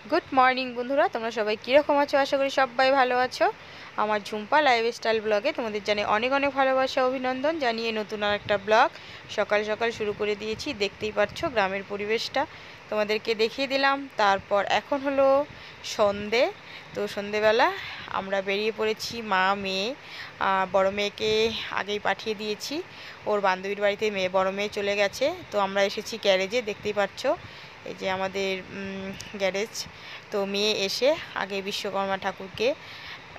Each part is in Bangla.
গুড মর্নিং বন্ধুরা, তোমরা সবাই কীরকম আছো? আশা করি সবাই ভালো আছো। আমার ঝুম্পা লাইফস্টাইল ব্লগে তোমাদের জানিয়ে অনেক অনেক ভালোবাসা, অভিনন্দন জানিয়ে নতুন আর একটা ব্লগ সকাল সকাল শুরু করে দিয়েছি। দেখতেই পাচ্ছ গ্রামের পরিবেশটা তোমাদেরকে দেখিয়ে দিলাম। তারপর এখন হলো সন্ধে। তো সন্ধেবেলা আমরা বেরিয়ে পড়েছি মা মেয়ে। বড় মেয়েকে আগেই পাঠিয়ে দিয়েছি, ওর বান্ধবীর বাড়িতে বড় মেয়ে চলে গেছে। তো আমরা এসেছি গ্যারেজে, দেখতেই পাচ্ছ এই যে আমাদের গ্যারেজ। তো মেয়ে এসে আগে বিশ্বকর্মা ঠাকুরকে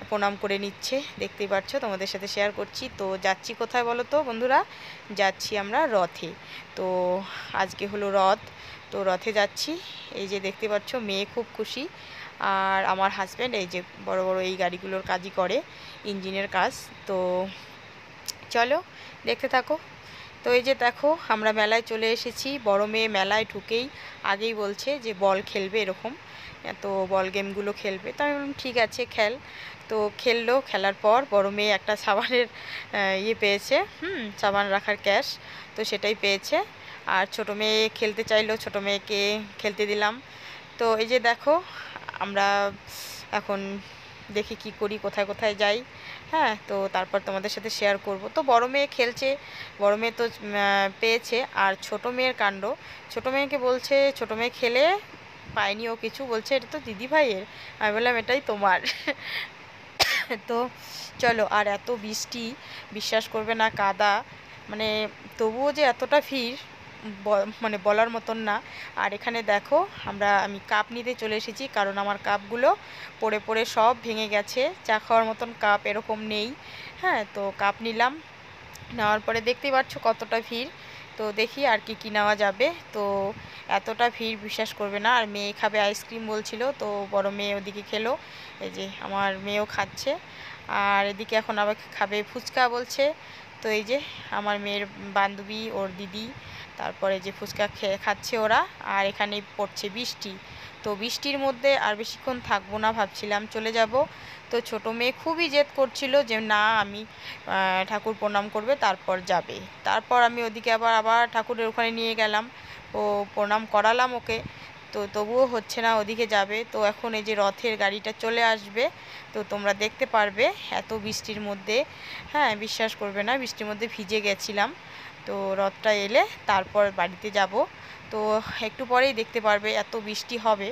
প্রণাম করে নিচ্ছে, দেখতেই পাচ্ছ, তোমাদের সাথে শেয়ার করছি। তো যাচ্ছি কোথায় বলো তো বন্ধুরা? যাচ্ছি আমরা রথে। তো আজকে হলো রথ, তো রথে যাচ্ছি। এই যে দেখতে পাচ্ছ মেয়ে খুব খুশি, আর আমার হাজব্যান্ড এই যে বড় বড় এই গাড়িগুলোর কাজই করে, ইঞ্জিনের কাজ। তো চলো দেখতে থাকো। তো এই যে দেখো আমরা মেলায় চলে এসেছি। বড় মেয়ে মেলায় ঢুকেই আগেই বলছে যে বল খেলবে এরকম, তো বল গেমগুলো খেলবে। তো আমি বললাম ঠিক আছে খেল। তো খেললো, খেলার পর বড় মেয়ে একটা সাবানের ইয়ে পেয়েছে, সাবান রাখার ক্যাশ, তো সেটাই পেয়েছে। আর ছোটো মেয়ে খেলতে চাইলো, ছোটো মেয়েকে খেলতে দিলাম। তো এই যে দেখো আমরা এখন দেখি কি করি, কোথায় কোথায় যাই। হ্যাঁ, তো তারপর তোমাদের সাথে শেয়ার করব। তো বড় মেয়ে খেলছে, বড় মেয়ে তো পেয়েছে। আর ছোটো মেয়ের কাণ্ড, ছোটো মেয়েকে বলছে, ছোটো মেয়ে খেলে পায়নি ও কিছু, বলছে এটা তো দিদি ভাইয়ের। আমি বললাম এটাই তোমার। তো চলো, আর এত বৃষ্টি, বিশ্বাস করবে না, কাদা, মানে তবুও যে এতটা ভিড় মানে বলার মতন না। আর এখানে দেখো আমি কাপ নিতে চলে এসেছি, কারণ আমার কাপগুলো পড়ে পড়ে সব ভেঙে গেছে, চা খাওয়ার মতন কাপ এরকম নেই। হ্যাঁ, তো কাপ নিলাম, নেওয়ার পরে দেখতেই পাচ্ছ কতটা ভিড়। তো দেখি আর কি কি নেওয়া যাবে। তো এতটা ভিড় বিশ্বাস করবে না। আর মেয়ে খাবে আইসক্রিম বলছিল, তো বড় মেয়ে ওদিকে খেলো, এই যে আমার মেয়েও খাচ্ছে। আর এদিকে এখন আবার খাবে ফুচকা বলছে। তো এই যে আমার মেয়ের বান্ধবী, ওর দিদি, তারপরে যে ফুচকা খাচ্ছে ওরা। আর এখানে পড়ছে বৃষ্টি, তো বৃষ্টির মধ্যে আর বেশিক্ষণ থাকবো না, ভাবছিলাম চলে যাব। তো ছোটো মেয়ে খুবই জেদ করছিল যে না আমি ঠাকুর প্রণাম করবে তারপর যাবে। তারপর আমি ওদিকে আবার ঠাকুরের ওখানে নিয়ে গেলাম, ও প্রণাম করালাম ওকে। তো তবুও হচ্ছে না, ওদিকে যাবে। তো এখন এই যে রথের গাড়িটা চলে আসবে, তো তোমরা দেখতে পারবে এত বৃষ্টির মধ্যে। হ্যাঁ, বিশ্বাস করবে না, বৃষ্টির মধ্যে ভিজে গেছিলাম। তো রথটা এলে তারপর বাড়িতে যাব। তো একটু পরেই দেখতে পারবে এত বৃষ্টি হবে,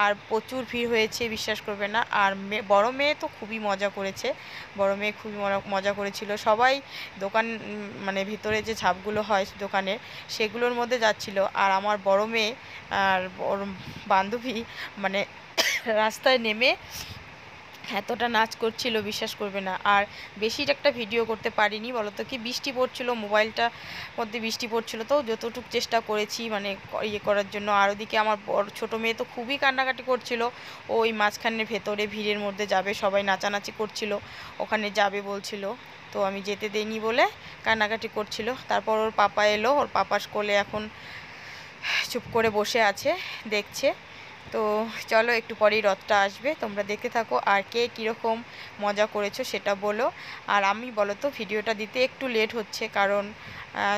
আর প্রচুর ভিড় হয়েছে, বিশ্বাস করবে না। আর বড় মেয়ে তো খুবই মজা করেছে, বড় মেয়ে খুবই মজা করেছিল। সবাই দোকান মানে ভিতরে যে ঝাঁপগুলো হয় দোকানের, সেগুলোর মধ্যে যাচ্ছিল। আর আমার বড় মেয়ে আর ওর বান্ধবী মানে রাস্তায় নেমে এতটা নাচ করছিল, বিশ্বাস করবে না। আর বেশি একটা ভিডিও করতে পারিনি, বলো তো, কি বৃষ্টি পড়ছিল, মোবাইলটা মধ্যে বৃষ্টি পড়ছিল, তো যতটুকু চেষ্টা করেছি মানে ইয়ে করার জন্য। আর ওদিকে আমার ছোটো মেয়ে তো খুবই কান্নাকাটি করছিল, ওই মাঝখানের ভেতরে ভিড়ের মধ্যে যাবে, সবাই নাচানাচি করছিল, ওখানে যাবে বলছিল। তো আমি যেতে দেইনি বলে কান্নাকাটি করছিল। তারপর ওর পাপা এলো, ওর পাপার কোলে এখন চুপ করে বসে আছে, দেখছে। তো চলো একটু পরেই রথটা আসবে, তোমরা দেখতে থাকো। আর কে কীরকম মজা করেছো সেটা বলো। আর আমি বলো তো ভিডিওটা দিতে একটু লেট হচ্ছে, কারণ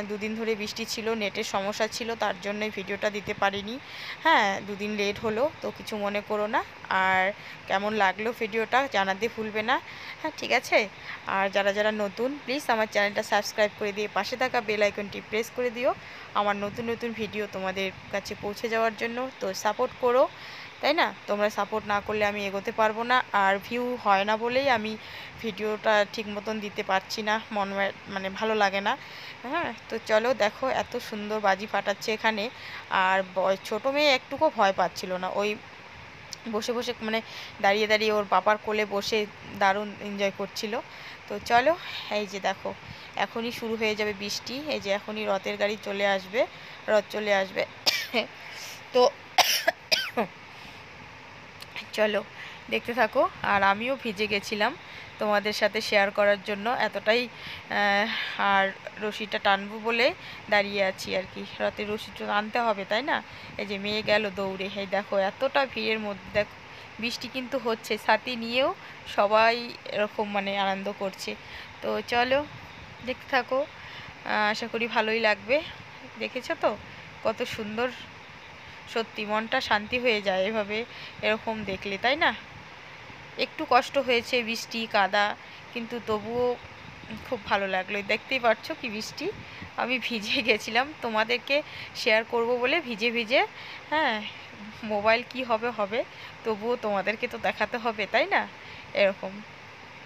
দুদিন ধরে বৃষ্টি ছিল, নেটের সমস্যা ছিল, তার জন্যই ভিডিওটা দিতে পারিনি। হ্যাঁ, দুদিন লেট হলো, তো কিছু মনে করো না। আর কেমন লাগলো ভিডিওটা জানাতে ভুলবে না। হ্যাঁ, ঠিক আছে। আর যারা যারা নতুন, প্লিজ আমার চ্যানেলটা সাবস্ক্রাইব করে দিয়ে পাশে থাকা বেল আইকনটি প্রেস করে দিও, আমার নতুন নতুন ভিডিও তোমাদের কাছে পৌঁছে যাওয়ার জন্য। তো সাপোর্ট করো, তাই না? তোমরা সাপোর্ট না করলে আমি এগোতে পারবো না। আর ভিউ হয় না বলেই আমি ভিডিওটা ঠিক মতন দিতে পারছি না, মানে ভালো লাগে না। হ্যাঁ, তো চলো দেখো এত সুন্দর বাজি ফাটাচ্ছে এখানে। আর ছোটো মেয়ে একটুকু ভয় পাচ্ছিল না, ওই বসে বসে মানে দাঁড়িয়ে দাঁড়িয়ে ওর বাবার কোলে বসে দারুণ এনজয় করছিল। তো চলো, এই যে দেখো এখনই শুরু হয়ে যাবে বৃষ্টি, এই যে এখনই রথের গাড়ি চলে আসবে, রথ চলে আসবে। তো চলো দেখতে থাকো। আর আমিও ভিজে গেছিলাম তোমাদের সাথে শেয়ার করার জন্য, এতটাই আর রশিটা টানবো বলে দাঁড়িয়ে আছি আর কি, রথের রশিটা টানতে হবে তাই না। এই যে মেয়ে গেল দৌড়ে, এই দেখো এতটা ভিড়ের মধ্যে দেখো বৃষ্টি কিন্তু হচ্ছে, ছাতি নিয়েও সবাই এরকম মানে আনন্দ করছে। তো চলো দেখতে থাকো, আশা করি ভালোই লাগবে। দেখেছো তো কত সুন্দর সত্যি মনটা শান্তি হয়ে যায় এভাবে এরকম দেখলে, তাই না? একটু কষ্ট হয়েছে, বৃষ্টি কাদা, কিন্তু তবুও খুব ভালো লাগলো। দেখতেই পাচ্ছ কি বৃষ্টি, আমি ভিজে গেছিলাম, তোমাদেরকে শেয়ার করব বলে ভিজে ভিজে, হ্যাঁ, মোবাইল কি হবে হবে, তবুও তোমাদেরকে তো দেখাতে হবে, তাই না? এরকম।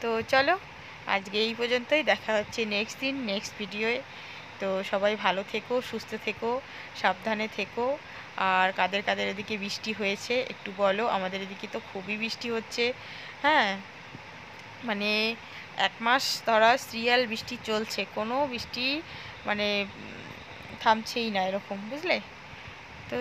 তো চলো, আজকে এই পর্যন্তই, দেখা হচ্ছে নেক্সট দিন নেক্সট ভিডিওয়ে। তো সবাই ভালো থেকো, সুস্থ থেকো, সাবধানে থেকো। আর কাদের কাদের এদিকে বৃষ্টি হয়েছে একটু বলো, আমাদের এদিকে তো খুবই বৃষ্টি হচ্ছে। হ্যাঁ, মানে 1 মাস ধরা সিরিয়াল বৃষ্টি চলছে, কোনো বৃষ্টি মানে থামছেই না এরকম, বুঝলে? তো